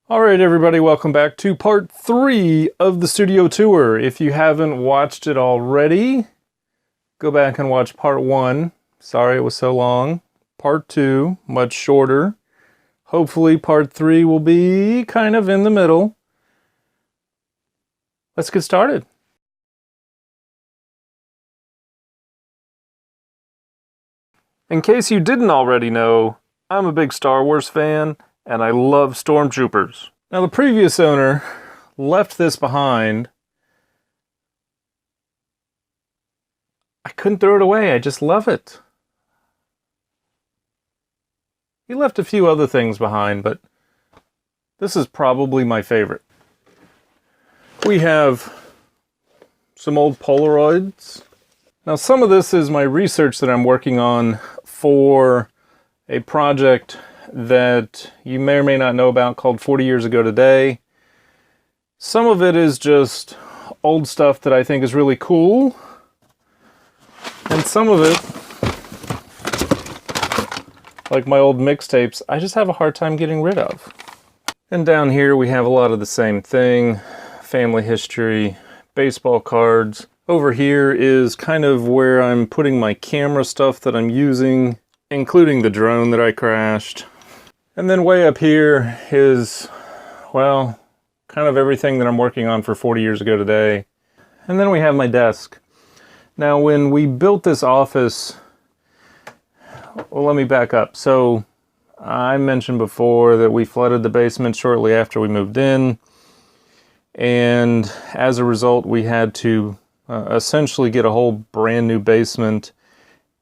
Alright everybody, welcome back to part 3 of the studio tour. If you haven't watched it already, go back and watch part 1. Sorry it was so long. Part 2, much shorter. Hopefully part 3 will be kind of in the middle. Let's get started. In case you didn't already know, I'm a big Star Wars fan, and I love stormtroopers. Now the previous owner left this behind. I couldn't throw it away, I just love it. He left a few other things behind, but this is probably my favorite. We have some old Polaroids. Now some of this is my research that I'm working on for a project that you may or may not know about called 40 Years Ago Today. Some of it is just old stuff that I think is really cool. And some of it, like my old mixtapes, I just have a hard time getting rid of. And down here we have a lot of the same thing. Family history, baseball cards. Over here is kind of where I'm putting my camera stuff that I'm using, including the drone that I crashed. And then way up here is, well, kind of everything that I'm working on for 40 Years Ago Today. And then we have my desk. Now when we built this office, well, let me back up. So I mentioned before that we flooded the basement shortly after we moved in. And as a result, we had to essentially get a whole brand new basement.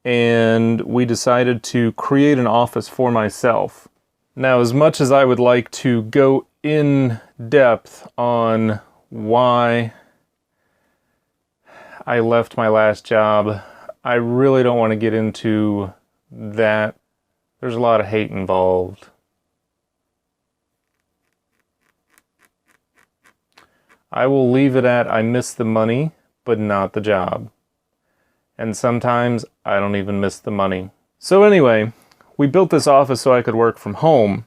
And we decided to create an office for myself. Now, as much as I would like to go in depth on why I left my last job, I really don't want to get into that. There's a lot of hate involved. I will leave it at I miss the money, but not the job. And sometimes I don't even miss the money. So anyway, we built this office so I could work from home.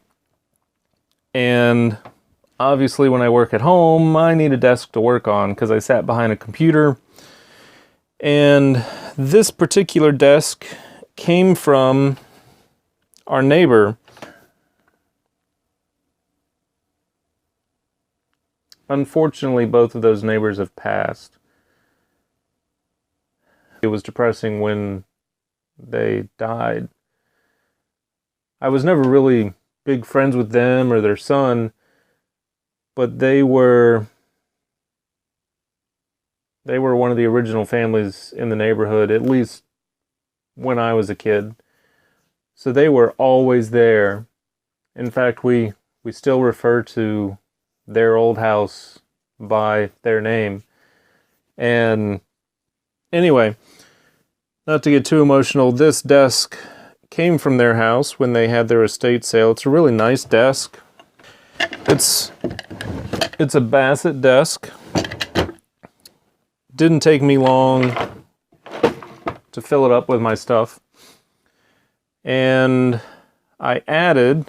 And obviously when I work at home, I need a desk to work on because I sat behind a computer. And this particular desk came from our neighbor. Unfortunately, both of those neighbors have passed. It was depressing when they died. I was never really big friends with them or their son, but they were one of the original families in the neighborhood, at least when I was a kid. So they were always there. In fact, we still refer to their old house by their name. And anyway, not to get too emotional, this desk came from their house when they had their estate sale. It's a really nice desk. It's a Bassett desk. Didn't take me long to fill it up with my stuff. And I added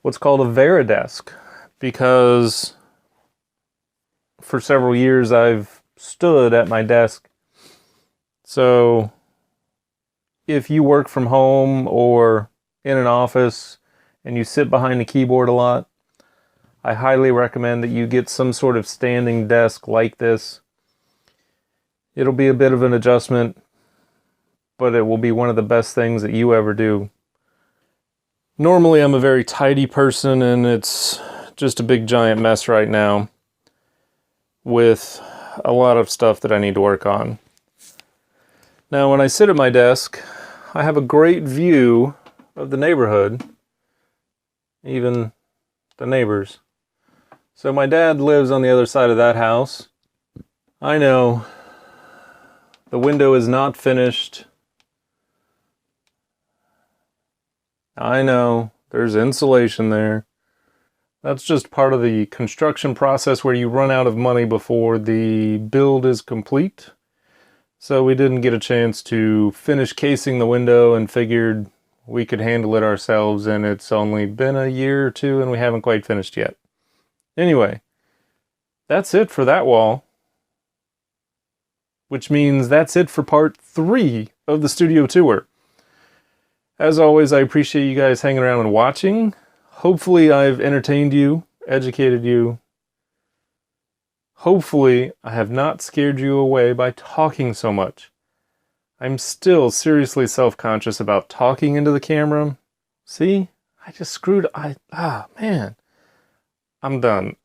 what's called a Veridesk, because for several years I've stood at my desk. So if you work from home or in an office and you sit behind a keyboard a lot, I highly recommend that you get some sort of standing desk like this. It'll be a bit of an adjustment, but it will be one of the best things that you ever do. Normally I'm a very tidy person, and it's just a big giant mess right now with a lot of stuff that I need to work on. Now when I sit at my desk, I have a great view of the neighborhood, even the neighbors. So my dad lives on the other side of that house. I know the window is not finished. I know there's insulation there. That's just part of the construction process where you run out of money before the build is complete. So we didn't get a chance to finish casing the window and figured we could handle it ourselves, and it's only been a year or two and we haven't quite finished yet. Anyway, that's it for that wall. Which means that's it for part 3 of the studio tour. As always, I appreciate you guys hanging around and watching. Hopefully I've entertained you, educated you. Hopefully I have not scared you away by talking so much. I'm still seriously self-conscious about talking into the camera. See? I just screwed... man. I'm done.